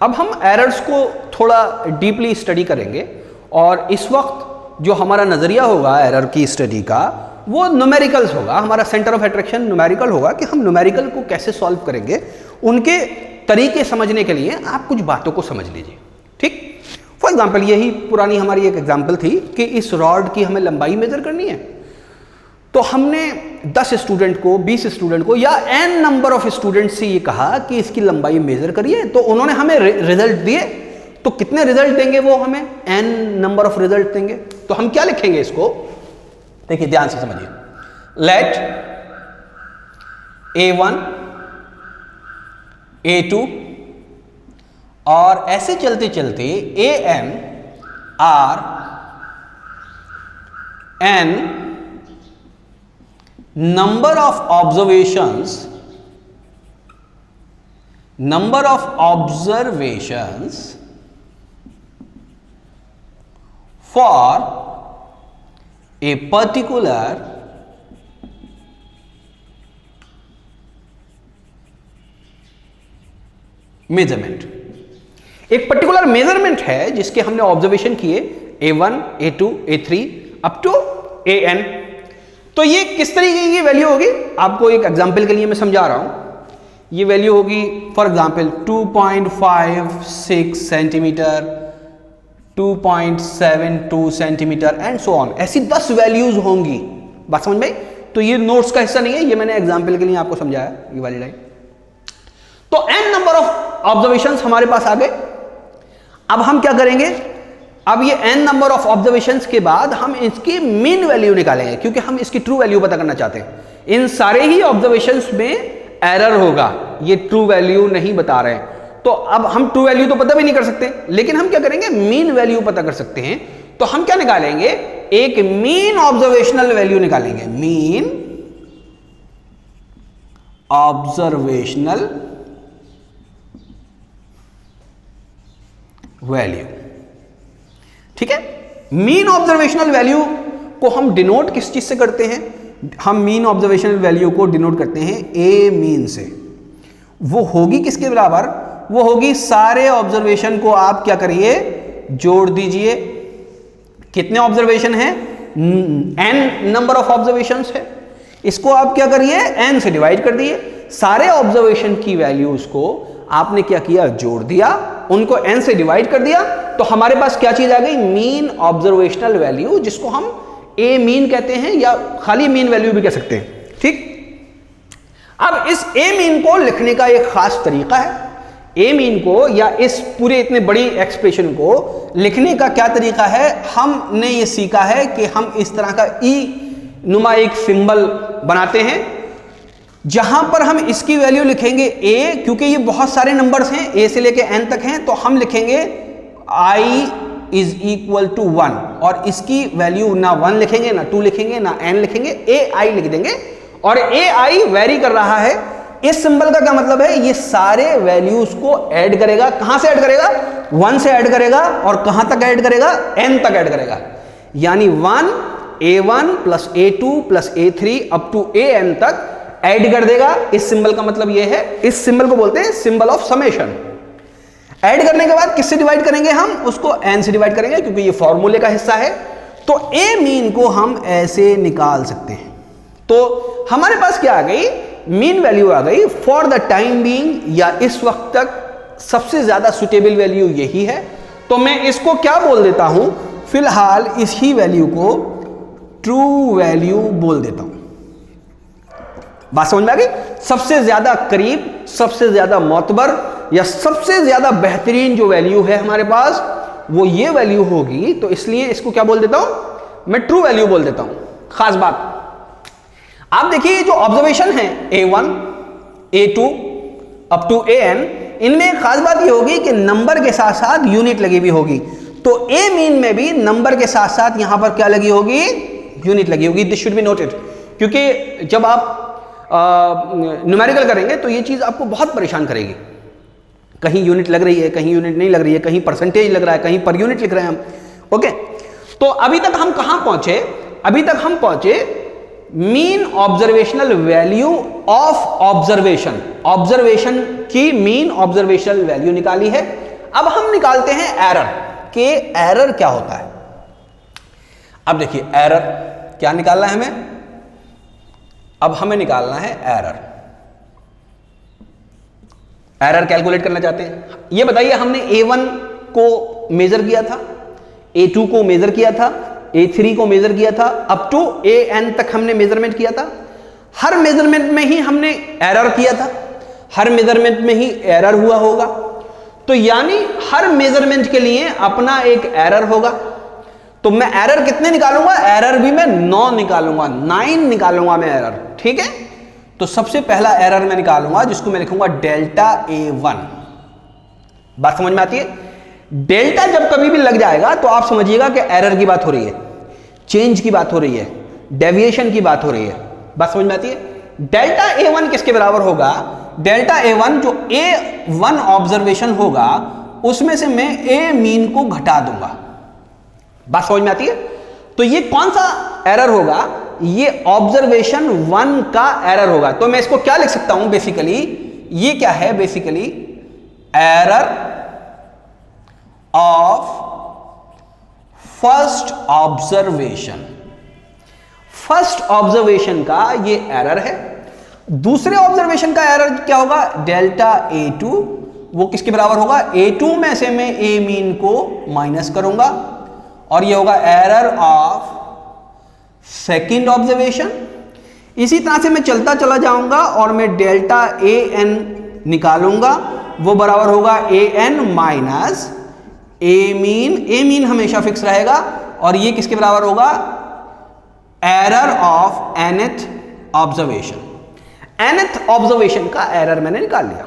अब हम एरर्स को थोड़ा डीपली स्टडी करेंगे और इस वक्त जो हमारा नज़रिया होगा एरर की स्टडी का वो न्यूमेरिकल्स होगा। हमारा सेंटर ऑफ अट्रैक्शन न्यूमेरिकल होगा कि हम न्यूमेरिकल को कैसे सॉल्व करेंगे। उनके तरीके समझने के लिए आप कुछ बातों को समझ लीजिए, ठीक। फॉर एग्जाम्पल यही पुरानी हमारी एक एग्जाम्पल थी कि इस रॉड की हमें लंबाई मेजर करनी है, तो हमने 10 स्टूडेंट को 20 स्टूडेंट को या n नंबर ऑफ स्टूडेंट से ये कहा कि इसकी लंबाई मेजर करिए, तो उन्होंने हमें रिजल्ट दिए। तो कितने रिजल्ट देंगे वो हमें? n नंबर ऑफ रिजल्ट देंगे। तो हम क्या लिखेंगे इसको, देखिए ध्यान से समझिए। लेट A1 A2 और ऐसे चलते चलते AM R N number of observations for a particular measurement. एक पर्टिकुलर मेजरमेंट है जिसके हमने ऑब्जर्वेशन किए A1 A2 A3 up to AN। तो ये किस तरीके की वैल्यू होगी, आपको एक एग्जांपल के लिए मैं समझा रहा हूं। ये वैल्यू होगी for example 2.56 centimetre, 2.72 centimetre and so on. ऐसी 10 वैल्यूज होंगी। बात समझ में? तो ये नोट्स का हिस्सा नहीं है, ये मैंने एग्जांपल के लिए आपको समझाया ये वाली लाइन। तो n नंबर ऑफ ऑब्जर्वेशंस हमारे पास आ गए। अब हम क्या करेंगे, अब ये n नंबर ऑफ ऑब्जर्वेशंस के बाद हम इसकी मीन वैल्यू निकालेंगे, क्योंकि हम इसकी ट्रू वैल्यू पता करना चाहते हैं। इन सारे ही ऑब्जर्वेशंस में एरर होगा, ये ट्रू वैल्यू नहीं बता रहे हैं। तो अब हम ट्रू वैल्यू तो पता भी नहीं कर सकते, लेकिन हम क्या करेंगे, मीन वैल्यू पता कर सकते हैं। तो हम क्या निकालेंगे, एक मीन ऑब्जर्वेशनल वैल्यू निकालेंगे, मीन ऑब्जर्वेशनल वैल्यू। ठीक है, मीन ऑब्जर्वेशनल वैल्यू को हम डिनोट किस चीज से करते हैं? हम मीन ऑब्जर्वेशनल वैल्यू को डिनोट करते हैं ए मीन से। वो होगी किसके बराबर? वो होगी सारे ऑब्जर्वेशन को आप क्या करिए, जोड़ दीजिए। कितने ऑब्जर्वेशन हैं? n नंबर ऑफ ऑब्जर्वेशंस है। इसको आप क्या करिए, n से डिवाइड कर दिए। सारे ऑब्जर्वेशन की वैल्यूज को आपने क्या किया, जोड़ दिया, उनको n से डिवाइड कर दिया। तो हमारे पास क्या चीज आ गई, मीन ऑब्जर्वेशनल वैल्यू, जिसको हम ए मीन कहते हैं या खाली मीन वैल्यू भी कह सकते हैं। ठीक, अब इस ए मीन को लिखने का एक खास तरीका है। ए मीन को या इस पूरे इतने बड़ी एक्सप्रेशन को लिखने का क्या तरीका है, हमने ये सीखा है कि हम इस तरह का ई नुमा एक सिंबल बनाते हैं, जहां पर हम इसकी वैल्यू लिखेंगे ए, क्योंकि ये बहुत सारे नंबर्स हैं, ए से लेके एन तक हैं, तो हम लिखेंगे i इज इक्वल टू 1, और इसकी वैल्यू ना 1 लिखेंगे, ना 2 लिखेंगे, ना n लिखेंगे, ए आई लिख देंगे। और ए आई वेरी कर रहा है। इस सिंबल का क्या मतलब है, ये सारे वैल्यूज को ऐड करेगा। कहां से ऐड करेगा? 1 से ऐड करेगा, और कहां तक ऐड करेगा? n तक ऐड करेगा। यानी 1 a1 plus a2 plus a3 up to an तक ऐड कर देगा। इस सिंबल का मतलब ये है, इस सिंबल को बोलते हैं सिंबल ऑफ समेशन। ऐड करने के बाद किससे डिवाइड करेंगे हम? उसको n से डिवाइड करेंगे, क्योंकि ये फॉर्मूले का हिस्सा है। तो a मीन को हम ऐसे निकाल सकते हैं। तो हमारे पास क्या आ गई, मीन वैल्यू आ गई फॉर द टाइम बीइंग, या इस वक्त तक सबसे ज्यादा सुटेबल वैल्यू यही है। तो मैं इसको क्या बोल देता हूं, फिलहाल इसी वैल्यू को ट्रू वैल्यू बोल देता हूं। बात समझ में आ गई? सबसे ज्यादा करीब, सबसे ज्यादा मोतबर या सबसे ज्यादा बेहतरीन जो वैल्यू है हमारे पास, वो ये वैल्यू होगी। तो इसलिए इसको क्या बोल देता हूं, मैं ट्रू वैल्यू बोल देता हूं। खास बात, आप देखिए जो ऑब्जर्वेशन है A1 A2 up to AN, इनमें एक खास बात ये होगी कि नंबर के साथ साथ यूनिट लगी हुई होगी। तो ए मीन में भी नंबर के साथ साथ यहां पर क्या लगी होगी, यूनिट लगी होगी। दिस शुड बी नोटेड, क्योंकि जब आप न्यूमेरिकल करेंगे तो ये चीज आपको बहुत परेशान करेगी। कहीं यूनिट लग रही है, कहीं यूनिट नहीं लग रही है, कहीं परसेंटेज लग रहा है, कहीं पर यूनिट लिख रहे हैं हम। ओके, तो अभी तक हम कहां पहुंचे? अभी तक हम पहुंचे mean observational value of observation. Observation की मीन ऑब्जर्वेशनल वैल्यू निकाली है। अब हम निकालते हैं एरर कि एरर क्या होता है। अब देखिए एरर क्या निकालना है हमें, अब हमें निकालना है एरर। एरर कैलकुलेट करना चाहते हैं। ये बताइए हमने A1 को मेजर किया था, A2 को मेजर किया था, A3 को मेजर किया था, अप टू AN तक हमने मेजरमेंट किया था। हर मेजरमेंट में ही हमने एरर किया था, हर मेजरमेंट में ही एरर हुआ होगा। तो यानी हर मेजरमेंट के लिए अपना एक एरर होगा। तो मैं एरर कितने निकालूंगा, एरर भी मैं 9 निकालूंगा, 9 निकालूंगा मैं एरर। ठीक है, तो सबसे पहला एरर मैं निकालूंगा जिसको मैं लिखूंगा डेल्टा A1। बात समझ में आती है? डेल्टा जब कभी भी लग जाएगा तो आप समझिएगा कि एरर की बात हो रही है, चेंज की बात हो रही है, डेविएशन की बात हो रही है। बात समझ में आती है? डेल्टा A1 किसके बराबर होगा, डेल्टा A1 जो A1 ऑब्जर्वेशन होगा उसमें से मैं A मीन को घटा दूंगा। बात समझ में आती है? तो ये कौन सा एरर होगा, ये ऑब्जर्वेशन 1 का एरर होगा। तो मैं इसको क्या लिख सकता हूं, बेसिकली ये क्या है, basically error of first observation. First observation का ये एरर है। दूसरे ऑब्जर्वेशन का एरर क्या होगा, डेल्टा A2, वो किसके बराबर होगा, A2 में से मैं A मीन को माइनस करूंगा और ये होगा एरर ऑफ सेकेंड ऑब्जर्वेशन। इसी तरह से मैं चलता चला जाऊंगा और मैं डेल्टा AN निकालूंगा, वो बराबर होगा AN minus A mean. A mean हमेशा फिक्स रहेगा और ये किसके बराबर होगा, error of nth observation. nth observation का एरर मैंने निकाल लिया।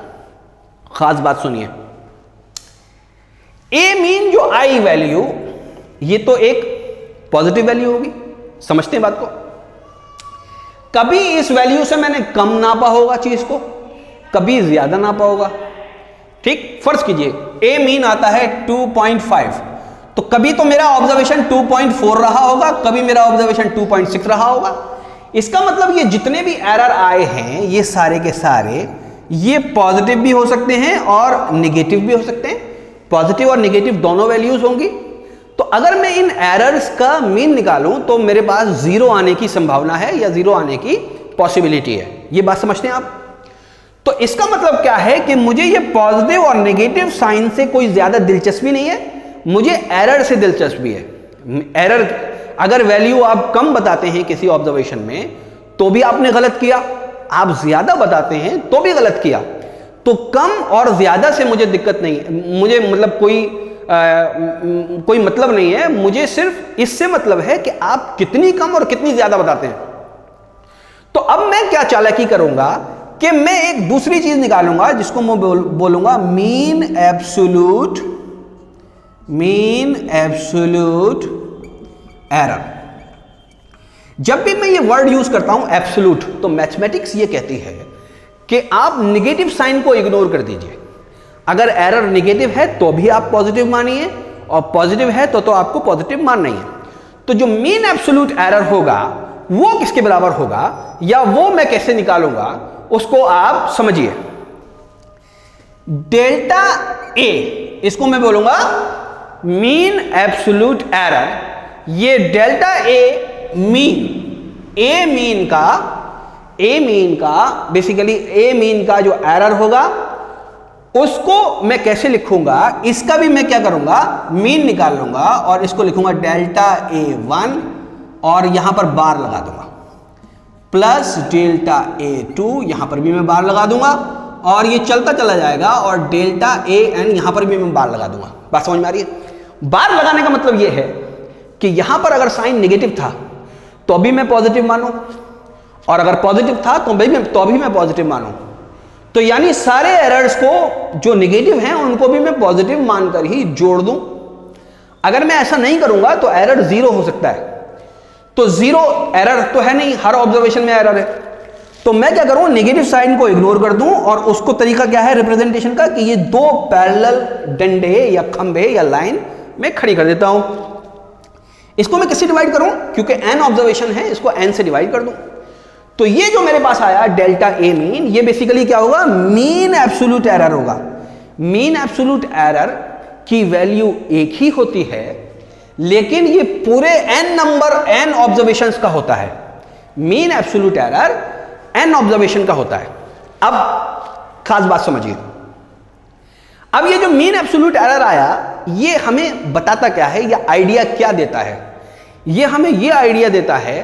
खास बात सुनिए, A मीन जो आई वैल्यू, ये तो एक पॉजिटिव वैल्यू होगी, समझते हैं बात को। कभी इस वैल्यू से मैंने कम नापा होगा चीज को, कभी ज्यादा नापा होगा। ठीक, फर्ज कीजिए A मीन आता है 2.5, तो कभी तो मेरा ऑब्जर्वेशन 2.4 रहा होगा, कभी मेरा ऑब्जर्वेशन 2.6 रहा होगा। इसका मतलब ये जितने भी एरर आए हैं ये सारे के सारे ये पॉजिटिव भी हो सकते हैं और नेगेटिव भी हो सकते हैं। पॉजिटिव और नेगेटिव दोनों वैल्यूज होंगी। तो अगर मैं इन एरर्स का मीन निकालूं तो मेरे पास 0 आने की संभावना है या 0 आने की पॉसिबिलिटी है। ये बात समझते हैं आप? तो इसका मतलब क्या है कि मुझे ये पॉजिटिव और नेगेटिव साइन से कोई ज्यादा दिलचस्पी नहीं है, मुझे एरर से दिलचस्पी है। एरर अगर वैल्यू आप कम बताते हैं किसी ऑब्जर्वेशन में तो भी आपने गलत किया, आप ज्यादा बताते हैं तो भी गलत किया। तो कम और ज्यादा से मुझे दिक्कत नहीं है, मुझे मतलब कोई मतलब नहीं है। मुझे सिर्फ इससे मतलब है कि आप कितनी कम और कितनी ज्यादा बताते हैं। तो अब मैं क्या चालाकी करूंगा कि मैं एक दूसरी चीज निकालूंगा जिसको मैं बोलूंगा मीन एब्सोल्यूट एरर। जब भी मैं ये वर्ड यूज करता हूं एब्सोल्यूट, तो मैथमेटिक्स ये कहती है कि आप नेगेटिव साइन को इग्नोर कर दीजिए। अगर एरर नेगेटिव है तो भी आप पॉजिटिव मानिए और पॉजिटिव है तो आपको पॉजिटिव मानना ही है। तो जो मीन एब्सोल्यूट एरर होगा वो किसके बराबर होगा या वो मैं कैसे निकालूंगा उसको आप समझिए। डेल्टा A, इसको मैं बोलूंगा मीन एब्सोल्यूट एरर। ये डेल्टा A मीन का बेसिकली A मीन का जो एरर होगा उसको मैं कैसे लिखूंगा, इसका भी मैं क्या करूंगा, मीन निकाल लूंगा और इसको लिखूंगा डेल्टा A1 और यहां पर बार लगा दूंगा, प्लस डेल्टा A2, यहां पर भी मैं बार लगा दूंगा और ये चलता चला जाएगा और डेल्टा AN यहां पर भी मैं बार लगा दूंगा। बात समझ में आ रही है? बार लगाने का मतलब ये है कि यहां पर अगर साइन नेगेटिव था तो भी मैं पॉजिटिव मानूं और अगर पॉजिटिव था तो भी मैं पॉजिटिव मानूं। तो यानी सारे एरर्स को जो नेगेटिव हैं उनको भी मैं पॉजिटिव मानकर ही जोड़ दूं। अगर मैं ऐसा नहीं करूंगा तो एरर 0 हो सकता है। तो 0 एरर तो है नहीं, हर ऑब्जर्वेशन में एरर है। तो मैं क्या करूं, नेगेटिव साइन को इग्नोर कर दूं और उसको तरीका क्या है रिप्रेजेंटेशन का कि ये 2 पैरेलल डंडे या खंभे या लाइन में खड़ी कर देता हूं। इसको मैं किससे डिवाइड करूं, क्योंकि n ऑब्जर्वेशन है, इसको n से डिवाइड कर दूं। तो ये जो मेरे पास आया डेल्टा A मीन, ये बेसिकली क्या होगा, मीन एब्सोल्यूट एरर होगा। मीन एब्सोल्यूट एरर की वैल्यू एक ही होती है, लेकिन ये पूरे n ऑब्जर्वेशंस का होता है। Mean absolute error n observation का होता है। अब खास बात समझिए, अब ये जो मीन एब्सोल्यूट एरर आया, ये हमें बताता क्या है, या आइडिया क्या देता है? ये हमें ये आइडिया देता है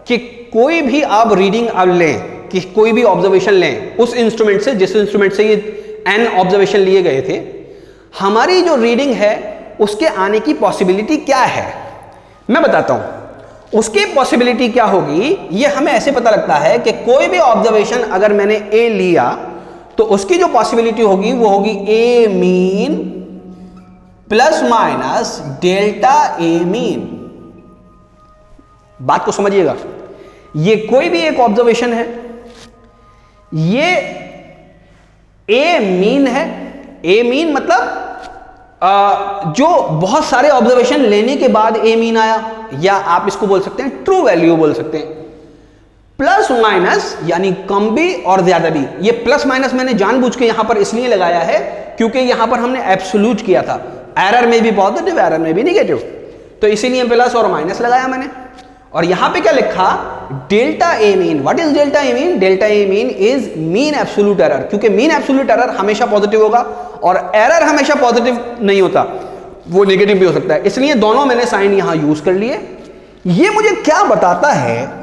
कि कोई भी आप रीडिंग अब लें, कि कोई भी ऑब्जर्वेशन लें उस इंस्ट्रूमेंट से, जिस इंस्ट्रूमेंट से ये n ऑब्जर्वेशन लिए गए थे, हमारी जो रीडिंग है उसके आने की पॉसिबिलिटी क्या है, मैं बताता हूं। उसकी पॉसिबिलिटी क्या होगी, ये हमें ऐसे पता लगता है कि कोई भी ऑब्जर्वेशन अगर मैंने ए लिया तो उसकी जो पॉसिबिलिटी होगी वो होगी ए mean plus minus delta A mean. बात को समझिएगा, ये कोई भी एक ऑब्जर्वेशन है, ये ए मीन है। ए मीन मतलब जो बहुत सारे ऑब्जर्वेशन लेने के बाद ए मीन आया, या आप इसको बोल सकते हैं ट्रू वैल्यू बोल सकते हैं। प्लस माइनस यानी कम भी और ज्यादा भी। ये प्लस माइनस मैंने जानबूझ के यहां पर इसलिए लगाया है क्योंकि यहां पर हमने एब्सोल्यूट किया था, एरर में भी पॉजिटिव एरर में भी नेगेटिव, तो इसीलिए प्लस और माइनस लगाया मैंने। और यहां पे क्या लिखा, delta A mean. What is delta A mean? Delta A mean is mean absolute error, क्योंकि मीन एब्सोल्यूट एरर हमेशा पॉजिटिव होगा और एरर हमेशा पॉजिटिव नहीं होता, वो नेगेटिव भी हो सकता है, इसलिए दोनों मैंने साइन यहां यूज कर लिए। ये मुझे क्या बताता है,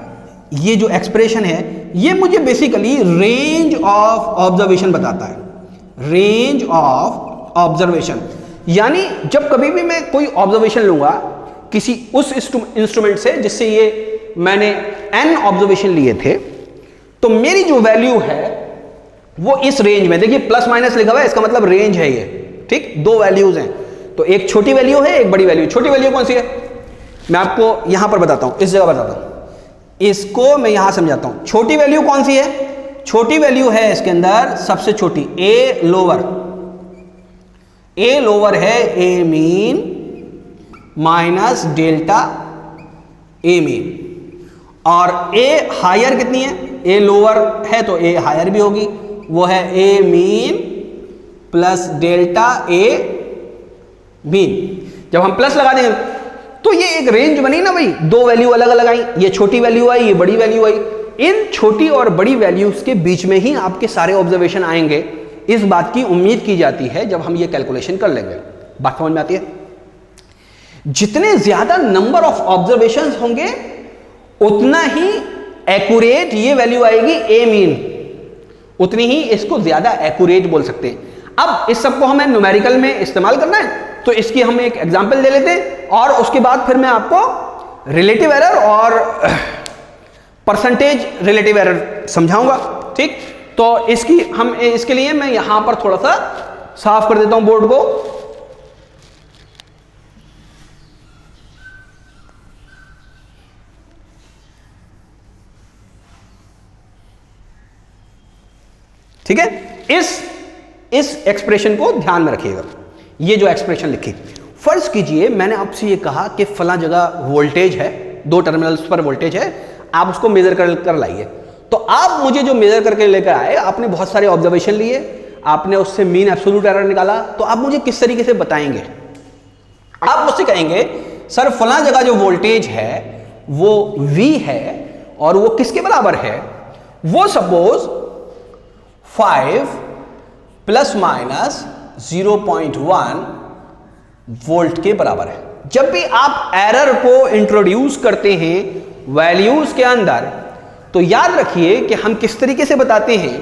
ये जो एक्सप्रेशन है ये मुझे बेसिकली रेंज ऑफ ऑब्जर्वेशन बताता है। रेंज ऑफ ऑब्जर्वेशन यानी जब कभी भी मैं कोई ऑब्जर्वेशन लूंगा किसी उस इंस्ट्रूमेंट से जिससे ये मैंने n ऑब्जर्वेशन लिए थे, तो मेरी जो वैल्यू है वो इस रेंज में, देखिए प्लस माइनस लिखा हुआ है, इसका मतलब रेंज है ये, ठीक। दो वैल्यूज हैं, तो एक छोटी वैल्यू है, एक बड़ी वैल्यू। छोटी वैल्यू कौन सी है, मैं आपको यहां पर बताता हूं, इस जगह बताता हूं, इसको मैं यहां समझाता हूं। छोटी वैल्यू कौन सी है? छोटी वैल्यू है इसके अंदर सबसे छोटी ए लोअर। ए लोअर है ए mean minus delta A mean, और ए हायर कितनी है? ए लोअर है तो ए हायर भी होगी, वो है ए mean plus delta A mean. जब हम प्लस लगा देंगे तो ये एक रेंज बनी ना भाई, दो वैल्यू अलग अलग आई, ये छोटी वैल्यू आई, ये बड़ी वैल्यू आई। इन छोटी और बड़ी वैल्यूज के बीच में ही आपके सारे ऑब्जर्वेशन आएंगे, इस बात की उम्मीद की जाती है जब हम ये कैलकुलेशन कर लेंगे। बात समझ में आती है? जितने ज्यादा नंबर ऑफ ऑब्जर्वेशंस होंगे उतना ही एक्यूरेट ये वैल्यू आएगी ए मीन, उतनी ही इसको ज्यादा एक्यूरेट बोल सकते हैं। अब इस सबको हमें न्यूमेरिकल में इस्तेमाल करना है, तो इसकी हम एक एग्जांपल ले लेते हैं और उसके बाद फिर मैं आपको रिलेटिव एरर और परसेंटेज रिलेटिव एरर समझाऊंगा, ठीक। तो इसके लिए मैं यहां पर थोड़ा सा साफ कर देता हूं बोर्ड को। ठीक है, इस एक्सप्रेशन को ध्यान में रखिएगा। ये जो एक्सप्रेशन लिखी, फर्ज कीजिए मैंने आपसे ये कहा कि फला जगह वोल्टेज है, दो टर्मिनल्स पर वोल्टेज है, आप उसको मेजर कर लाइए। तो आप मुझे जो मेजर करके लेकर आए, आपने बहुत सारे ऑब्जर्वेशन लिए, आपने उससे मीन एब्सोल्यूट एरर निकाला, तो आप मुझे किस तरीके से बताएंगे? आप मुझसे कहेंगे सर फला जगह जो वोल्टेज है वो V है और वो किसके बराबर है? वो सपोज 5 प्लस माइनस 0.1 वोल्ट के बराबर है। जब भी आप एरर को इंट्रोड्यूस करते हैं वैल्यूज के अंदर, तो याद रखिए कि हम किस तरीके से बताते हैं।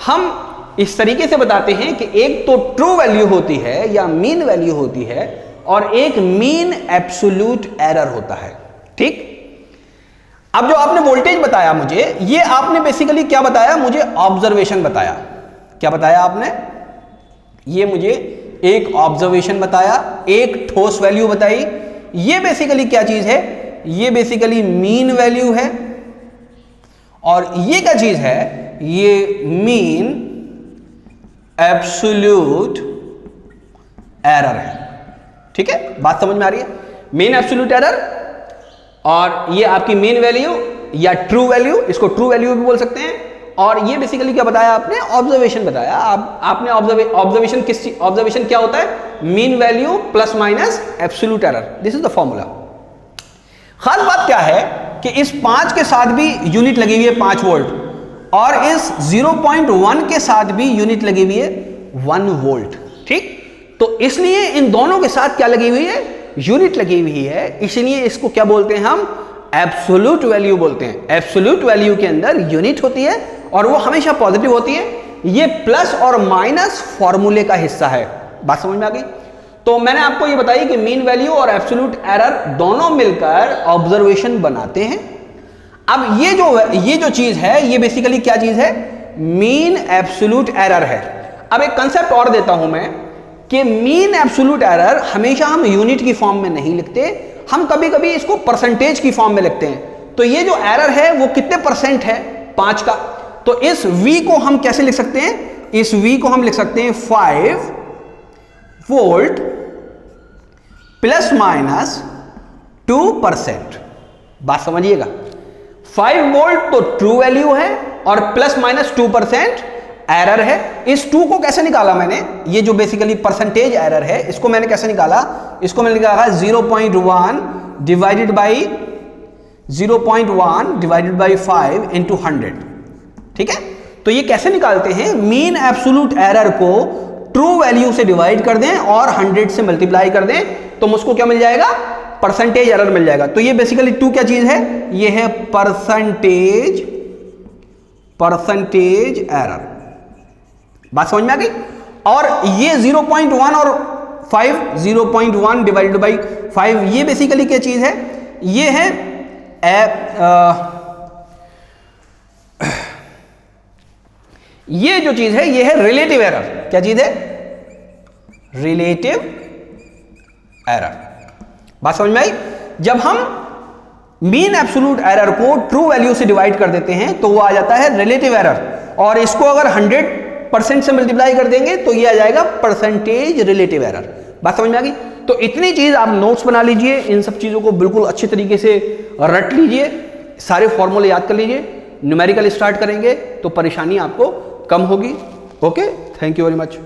हम इस तरीके से बताते हैं कि एक तो ट्रू वैल्यू होती है या मीन वैल्यू होती है, और एक मीन एब्सोल्यूट एरर होता है, ठीक। अब जो आपने वोल्टेज बताया मुझे, ये आपने बेसिकली क्या बताया? मुझे ऑब्जर्वेशन बताया। क्या बताया आपने? ये मुझे एक ऑब्जर्वेशन बताया, एक ठोस वैल्यू बताई। ये बेसिकली क्या चीज है? ये बेसिकली मीन वैल्यू है, और ये क्या चीज है? ये मीन एब्सोल्यूट एरर है, ठीक है। बात समझ में आ रही है? मीन एब्सोल्यूट एरर, और ये आपकी मीन वैल्यू या ट्रू वैल्यू, इसको ट्रू वैल्यू भी बोल सकते हैं, और ये बेसिकली क्या बताया आपने, ऑब्जर्वेशन बताया। आपने ऑब्जर्वेशन क्या होता है, mean value plus minus absolute error, this is the formula. खास बात क्या है कि इस 5 के साथ भी यूनिट लगी हुई है 5 वोल्ट, और इस 0.1 के साथ भी यूनिट लगी हुई है 1 वोल्ट, ठीक। तो इसलिए इन दोनों के साथ क्या लगी हुई है, यूनिट लगी हुई है, इसलिए इसको क्या बोलते हैं हम, एब्सोल्यूट वैल्यू बोलते हैं। एब्सोल्यूट वैल्यू के अंदर यूनिट होती है और वो हमेशा पॉजिटिव होती है। ये प्लस और माइनस फॉर्मूले का हिस्सा है। बात समझ में आ गई? तो मैंने आपको ये बताई कि मीन वैल्यू और एब्सोल्यूट एरर दोनों मिलकर ऑब्जर्वेशन बनाते हैं। अब ये जो चीज है, ये बेसिकली क्या चीज है, मीन एब्सोल्यूट एरर है। अब एक कंसेप्ट और देता हूं मैं कि मीन एब्सोल्यूट एरर हमेशा हम यूनिट की फॉर्म में नहीं लिखते, हम कभी कभी इसको परसेंटेज की फॉर्म में लिखते हैं। तो ये जो एरर है वो कितने परसेंट है, 5 का। तो इस v को हम कैसे लिख सकते हैं, इस v को हम लिख सकते हैं 5 वोल्ट प्लस माइनस 2%। बात समझिएगा, 5 वोल्ट तो ट्रू वैल्यू है और प्लस माइनस 2% एरर है। इस 2 को कैसे निकाला मैंने, ये जो बेसिकली परसेंटेज एरर है, इसको मैंने कैसे निकाला, इसको मैंने निकाला 0.1 divided by 0.1 divided by 5 into 100, ठीक है। तो ये कैसे निकालते हैं, मीन एब्सोल्यूट एरर को ट्रू वैल्यू से डिवाइड कर दें और 100 से मल्टीप्लाई कर दें, तो मुझको क्या मिल जाएगा, परसेंटेज एरर मिल जाएगा। तो ये बेसिकली 2 क्या चीज है, ये है परसेंटेज एरर। बात समझ में आ गई? और ये 0.1 और 5, 0.1 डिवाइडेड बाई 5, ये बेसिकली क्या चीज है, ये है ये जो चीज है ये है रिलेटिव एरर। क्या चीज है, रिलेटिव एरर। बात समझ में आई? जब हम मीन एब्सोल्यूट एरर को ट्रू वैल्यू से डिवाइड कर देते हैं तो वो आ जाता है रिलेटिव एरर, और इसको अगर 100% से मल्टीप्लाई कर देंगे तो ये आ जाएगा परसेंटेज रिलेटिव एरर। बात समझ में आ गई? तो इतनी चीज आप नोट्स बना लीजिए, इन सब चीजों को बिल्कुल अच्छे तरीके से रट लीजिए, सारे फॉर्मूले याद कर लीजिए। न्यूमेरिकल स्टार्ट करेंगे तो परेशानी आपको कम होगी। Okay, thank you very much.